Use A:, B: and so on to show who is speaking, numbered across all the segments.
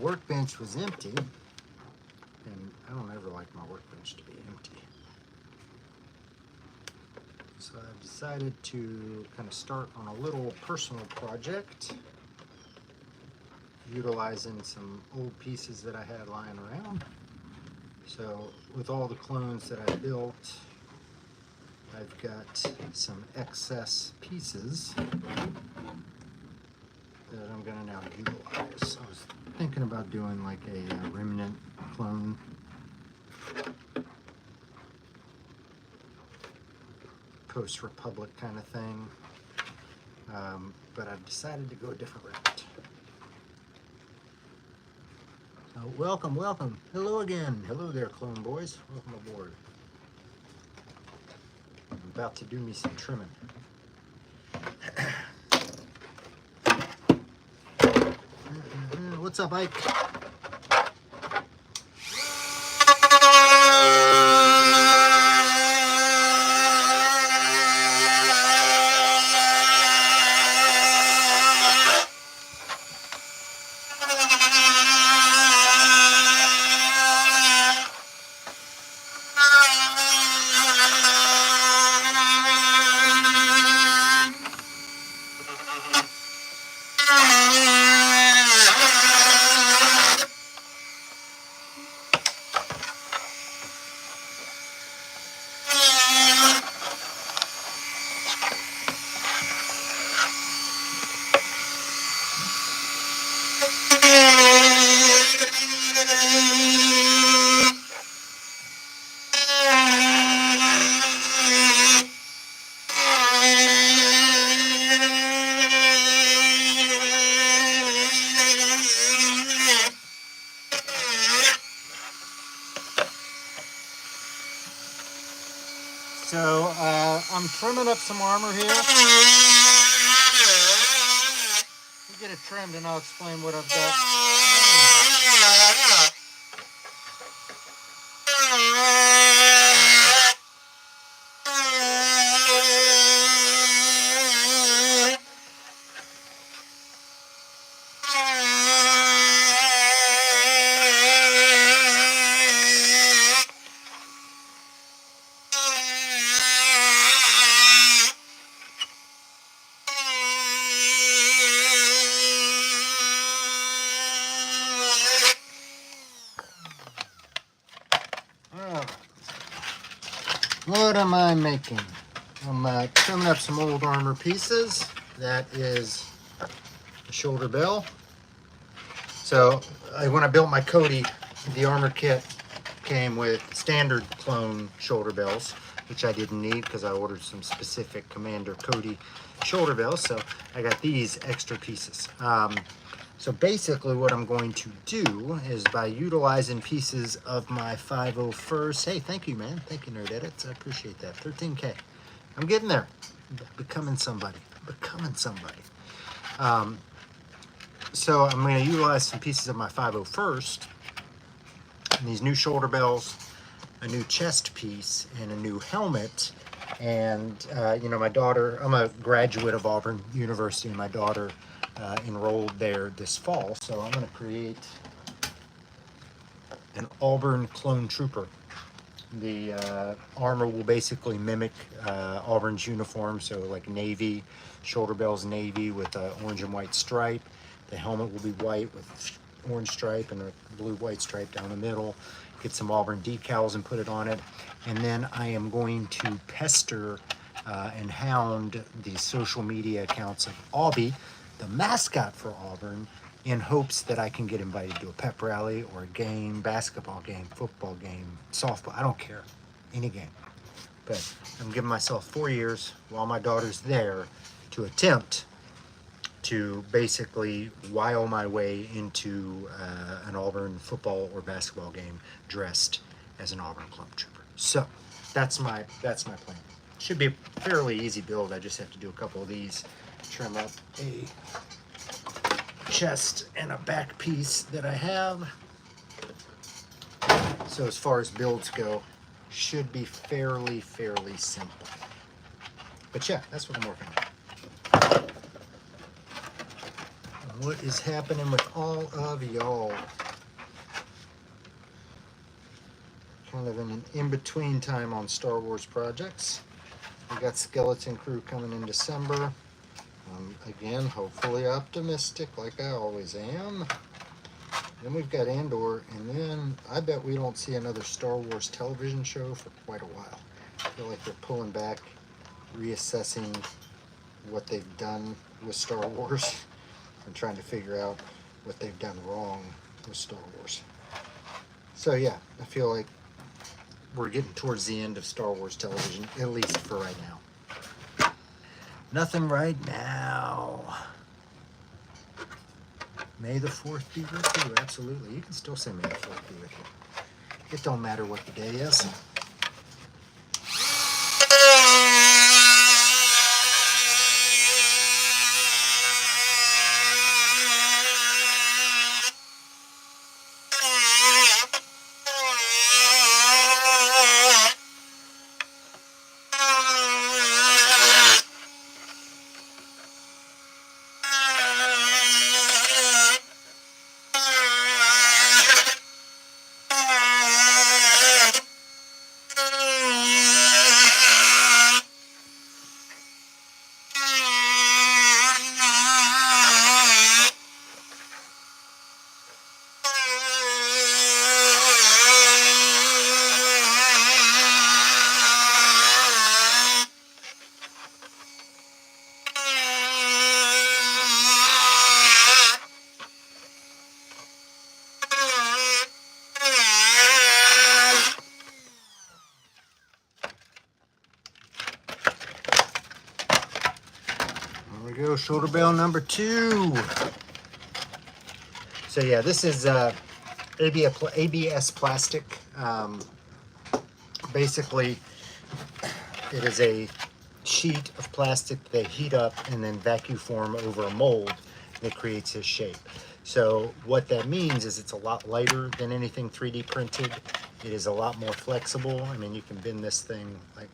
A: workbench was empty, and I don't ever like my workbench to be empty. So I've decided to kind of start on a little personal project, utilizing some old pieces that I had lying around. So with all the clones that I built, I've got some excess pieces that I'm going to now utilize. I was thinking about doing like a remnant clone. Post-Republic kind of thing. But I've decided to go a different route. So welcome, welcome. Hello again. Hello there, clone boys. Welcome aboard. I'm about to do me some trimming. What's up, Ike? So I'm trimming up some armor here. We'll get it trimmed and I'll explain what I've got. What am I making? I'm trimming up some old armor pieces. That is a shoulder bell. So when I built my Cody, the armor kit came with standard clone shoulder bells, which I didn't need because I ordered some specific Commander Cody shoulder bells. So I got these extra pieces. So basically what I'm going to do is by utilizing pieces of my 501st, hey, thank you, man. Thank you, Nerd Edits. I appreciate that. 13K. I'm getting there. Becoming somebody. Becoming somebody. So I'm going to utilize some pieces of my 501st, and these new shoulder bells, a new chest piece, and a new helmet. And, you know, my daughter, I'm a graduate of Auburn University, and my daughter enrolled there this fall, so I'm going to create an Auburn clone trooper. The armor will basically mimic Auburn's uniform, so like navy, shoulder bells navy with an orange and white stripe. The helmet will be white with orange stripe and a blue-white stripe down the middle. Get some Auburn decals and put it on it. And then I am going to pester and hound the social media accounts of Aubie, the mascot for Auburn, in hopes that I can get invited to a pep rally or a game, basketball game, football game, softball, I don't care, any game. But I'm giving myself 4 years while my daughter's there to attempt to basically wile my way into an Auburn football or basketball game dressed as an Auburn clone trooper. So that's my plan. Should be a fairly easy build. I just have to do a couple of these, trim up a chest and a back piece that I have. So as far as builds go, should be fairly simple. But yeah, that's what I'm working on. What is happening with all of y'all? Kind of in an in-between time on Star Wars projects. We got Skeleton Crew coming in December. Again, hopefully optimistic like I always am. Then we've got Andor, and then I bet we don't see another Star Wars television show for quite a while. I feel like they're pulling back, reassessing what they've done with Star Wars and trying to figure out what they've done wrong with Star Wars. So yeah, I feel like we're getting towards the end of Star Wars television, at least for right now. Nothing right now. May the 4th be with you. Absolutely. You can still say May the 4th be with you. It don't matter what the day is. There we go, shoulder bell number 2. So yeah, this is ABS plastic. Basically, it is a sheet of plastic they heat up and then vacuum form over a mold that creates this shape. So what that means is it's a lot lighter than anything 3D printed. It is a lot more flexible. I mean, you can bend this thing like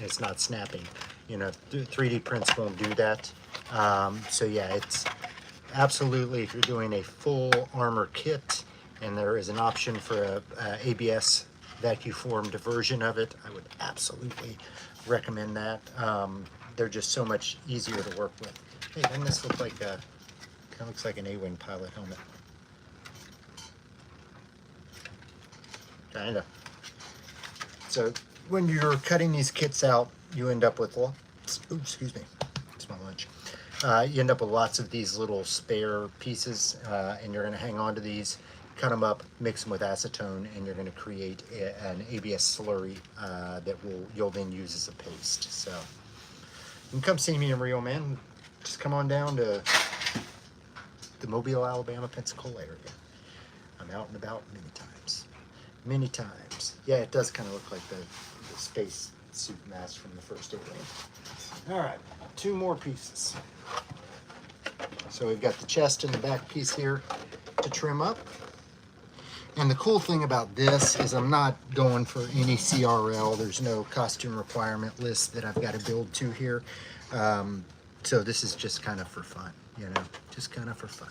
A: it's not snapping. You know, 3D prints won't do that. So yeah, it's absolutely, if you're doing a full armor kit and there is an option for a ABS vacuum formed version of it, I would absolutely recommend that. They're just so much easier to work with. Hey, doesn't this look like kind of looks like an A-wing pilot helmet? Kinda. So when you're cutting these kits out, you end up with, excuse me, it's my lunch. You end up with lots of these little spare pieces, and you're going to hang on to these, cut them up, mix them with acetone, and you're going to create an ABS slurry that you'll then use as a paste. So you can come see me in Rio, man. Just come on down to the Mobile, Alabama, Pensacola area. I'm out and about many times. Many times. Yeah, it does kind of look like the space suit mask from the first Alien. All right, 2 more pieces. So we've got the chest and the back piece here to trim up. And the cool thing about this is I'm not going for any CRL. There's no costume requirement list that I've got to build to here. So this is just kind of for fun, you know, just kind of for fun.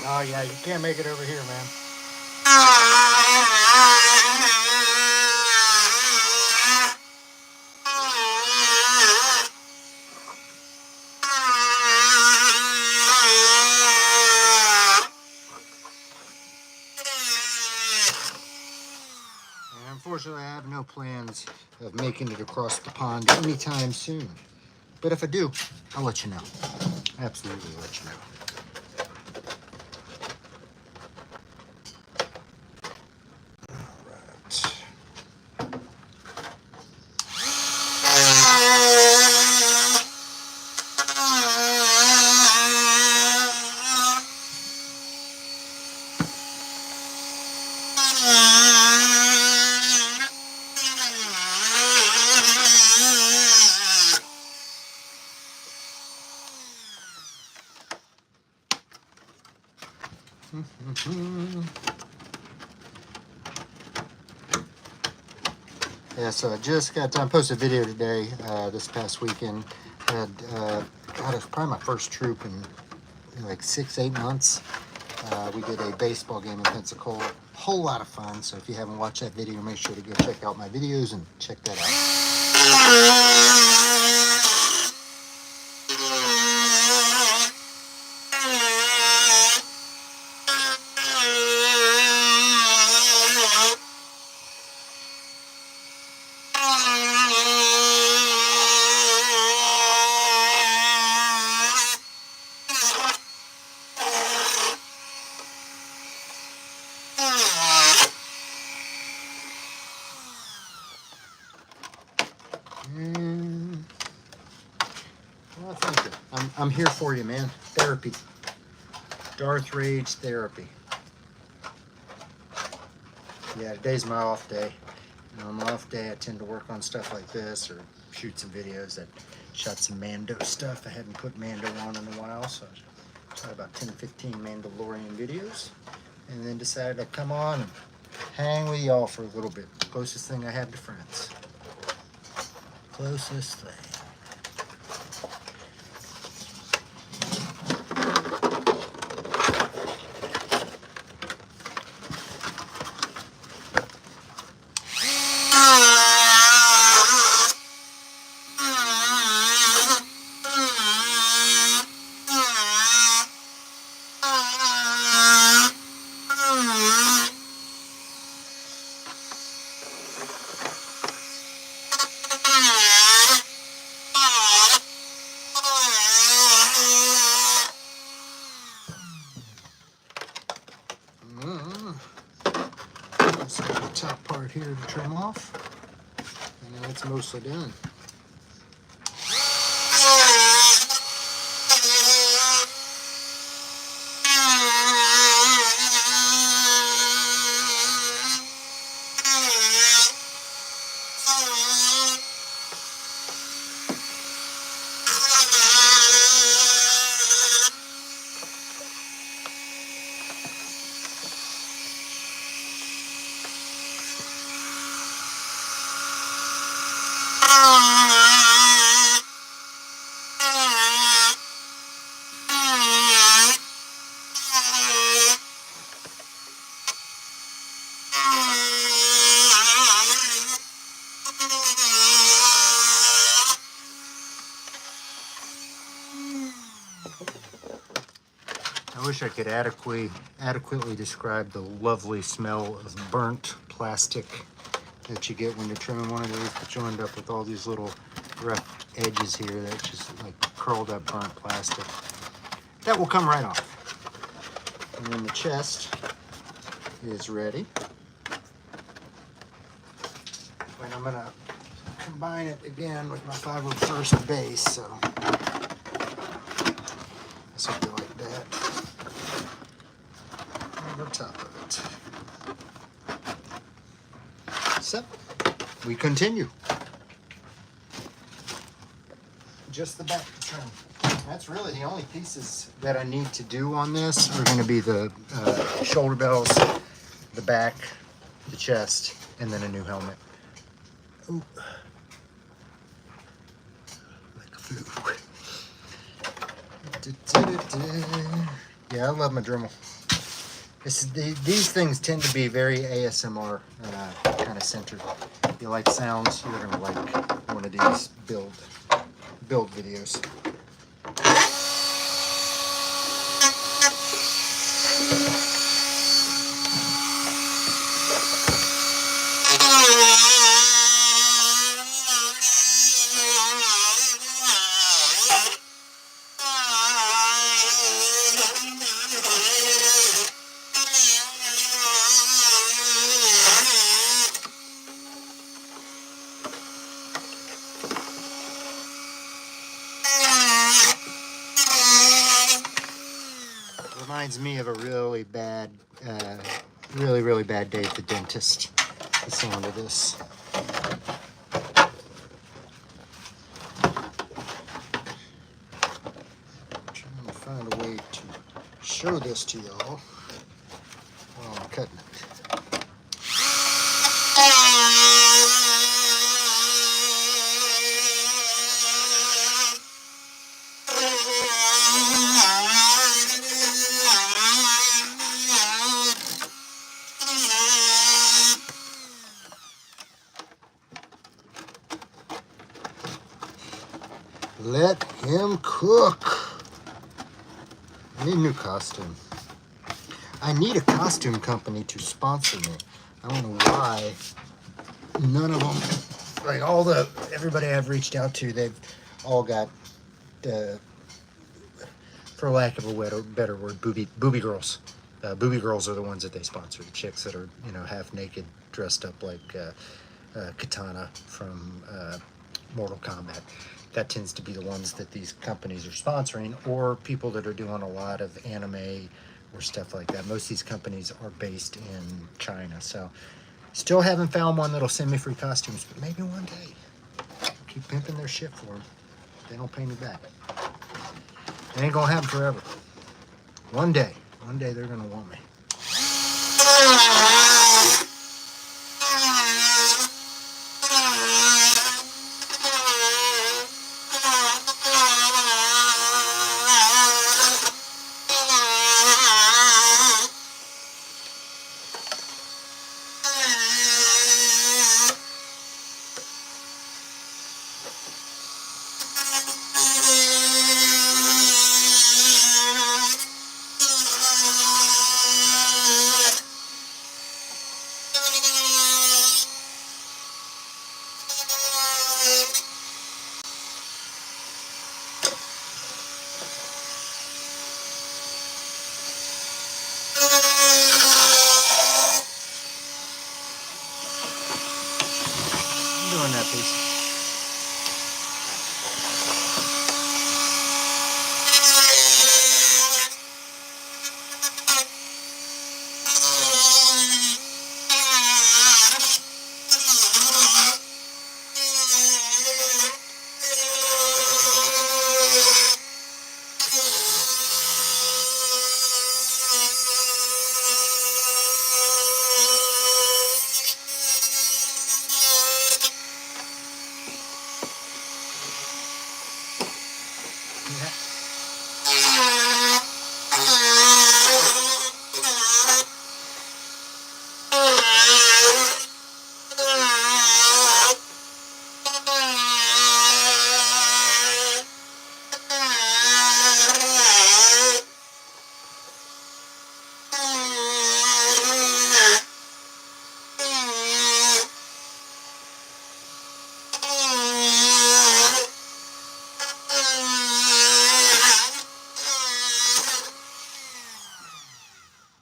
A: Oh yeah, you can't make it over here, man. unfortunately, I have no plans of making it across the pond anytime soon. But if I do, I'll let you know. Absolutely let you know. Yeah, so I just got done. Posted a video today, this past weekend. Had God, it's probably my first troop in like 6-8 months. We did a baseball game in Pensacola. Whole lot of fun. So if you haven't watched that video, make sure to go check out my videos and check that out. Well, thank you. I'm here for you, man. Therapy. Darth Rage therapy. Yeah, today's my off day. On my off day, I tend to work on stuff like this or shoot some videos. I shot some Mando stuff. I hadn't put Mando on in a while, so I shot about 10 to 15 Mandalorian videos. And then decided to come on and hang with y'all for a little bit. Closest thing I have to friends. Closest thing. Top part here to trim off, and then it's mostly done. I wish I could adequately describe the lovely smell of burnt plastic that you get when you're trimming one of those, but you end up with all these little rough edges here that just like curled up burnt plastic. That will come right off. And then the chest is ready. And I'm gonna combine it again with my 501st base, so this will be like that. Over top of it. So, we continue. Just the back trim. That's really the only pieces that I need to do on this are going to be the shoulder bells, the back, the chest, and then a new helmet. Ooh. Like a flu. Yeah, I love my Dremel. These things tend to be very ASMR kind of centered. If you like sounds, you're gonna like one of these build videos. reminds me of a really bad, really bad day at the dentist. The sound of this. Trying to find a way to show this to y'all while I'm cutting it. Let him cook. I need a new costume. I need a costume company to sponsor me. I don't know why none of them, like everybody I've reached out to, they've all got, for lack of a better word, booby girls. Booby girls are the ones that they sponsor. The chicks that are, half naked, dressed up like Katana from Mortal Kombat. That tends to be the ones that these companies are sponsoring, or people that are doing a lot of anime or stuff like that. Most of these companies are based in China, so still haven't found one that'll send me free costumes, but maybe one day. Keep pimping their shit for them. They don't pay me back. It ain't gonna happen forever. One day they're gonna want me. Doing that piece.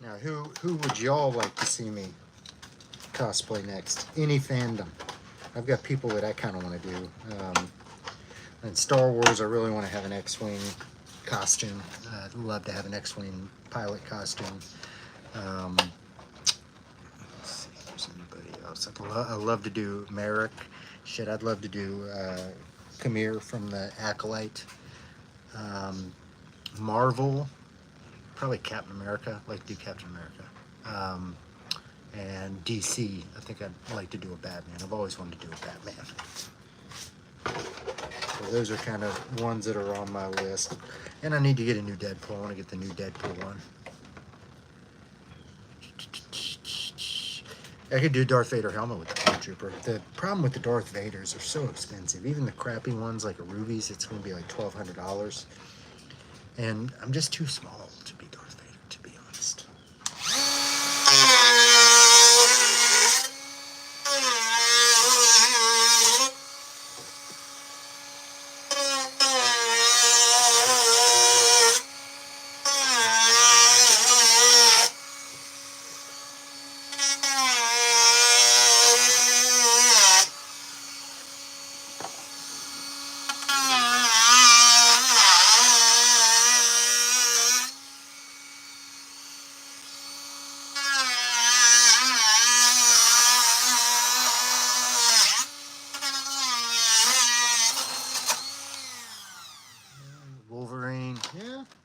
A: Now, who would y'all like to see me cosplay next? Any fandom? I've got people that I kind of want to do. In Star Wars, I really want to have an X-Wing costume. I'd love to have an X-Wing pilot costume. Let's see if there's anybody else. I'd love to do Merrick. Shit, I'd love to do Kamir from the Acolyte. Marvel, probably Captain America. I'd like to do Captain America. And DC, I think I'd like to do a Batman. I've always wanted to do a Batman. So those are kind of ones that are on my list. And I need to get a new Deadpool. I want to get the new Deadpool one. I could do Darth Vader helmet with the Trooper. The problem with the Darth Vaders, they're so expensive. Even the crappy ones like a Ruby's, it's going to be like $1,200. And I'm just too small to be Darth Vader, to be honest. Wolverine.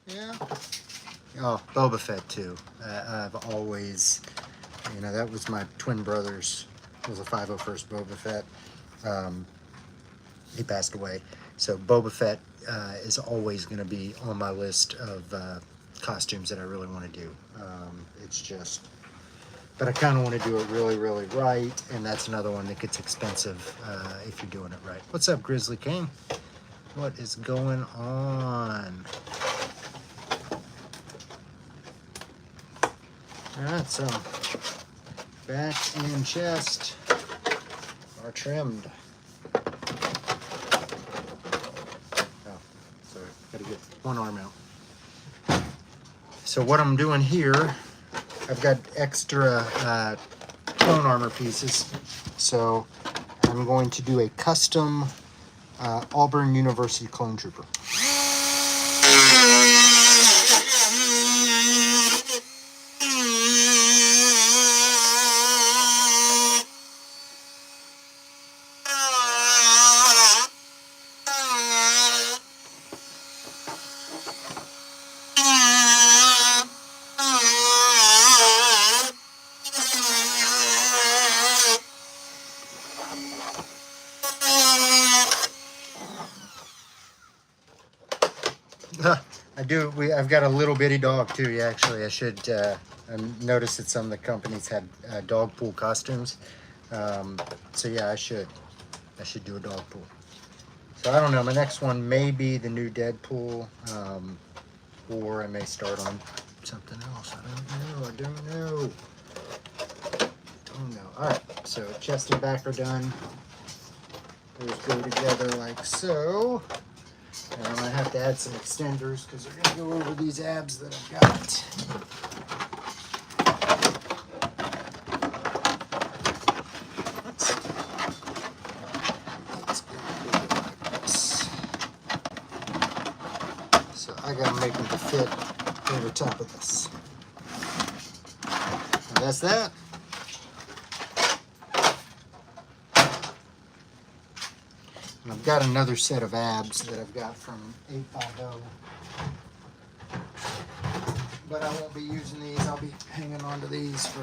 A: Yeah. Oh, Boba Fett too. I've always, that was my twin brother's. It was a 501st Boba Fett. He passed away. So Boba Fett is always going to be on my list of costumes that I really want to do. It's just, but I kind of want to do it really, really right, and that's another one that gets expensive if you're doing it right. What's up, Grizzly King? What is going on? All right, so back and chest are trimmed. Oh, sorry, gotta get one arm out. So what I'm doing here, I've got extra clone armor pieces. So I'm going to do a custom Auburn University clone trooper. I've got a little bitty dog too. Yeah, actually, I should. I noticed that some of the companies had dog pool costumes. So yeah, I should do a dog pool. So I don't know. My next one may be the new Deadpool, or I may start on something else. I don't know. All right. So chest and back are done. Those go together like so. And I'm going to have to add some extenders because they're going to go over these abs that I've got. So I got to make them to fit over top of this. And that's that. And I've got another set of abs that I've got from 850. But I won't be using these. I'll be hanging on to these for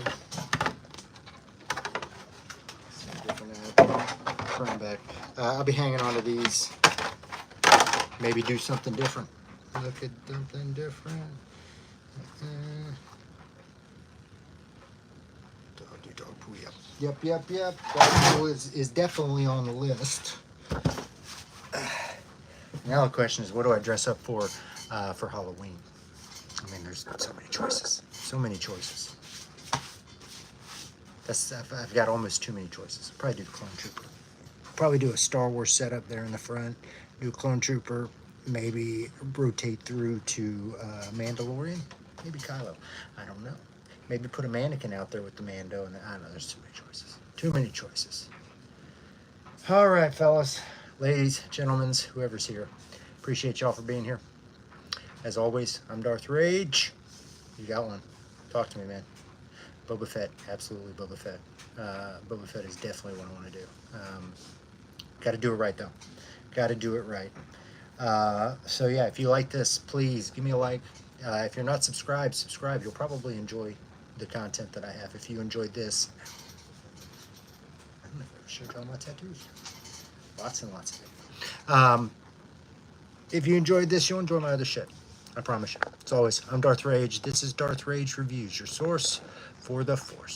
A: some different abs. Turn back. I'll be hanging on to these. Maybe do something different. Look at something different. Dog pool, yep. Dog pool is definitely on the list. Now the question is, what do I dress up for Halloween? I mean, there's so many choices. I've got almost too many choices. I'll probably do the Clone Trooper. Probably do a Star Wars setup there in the front. Do Clone Trooper. Maybe rotate through to Mandalorian. Maybe Kylo. I don't know. Maybe put a mannequin out there with the Mando. And I don't know. There's too many choices. All right, fellas. Ladies, gentlemen, whoever's here, appreciate y'all for being here. As always, I'm Darth Rage. You got one. Talk to me, man. Boba Fett, absolutely Boba Fett. Boba Fett is definitely what I want to do. Got to do it right, though. Got to do it right. So yeah, if you like this, please give me a like. If you're not subscribed, subscribe. You'll probably enjoy the content that I have. If you enjoyed this, I don't know if I showed all my tattoos. Lots and lots of it. If you enjoyed this, you'll enjoy my other shit. I promise you. As always, I'm Darth Rage. This is Darth Rage Reviews, your source for the Force.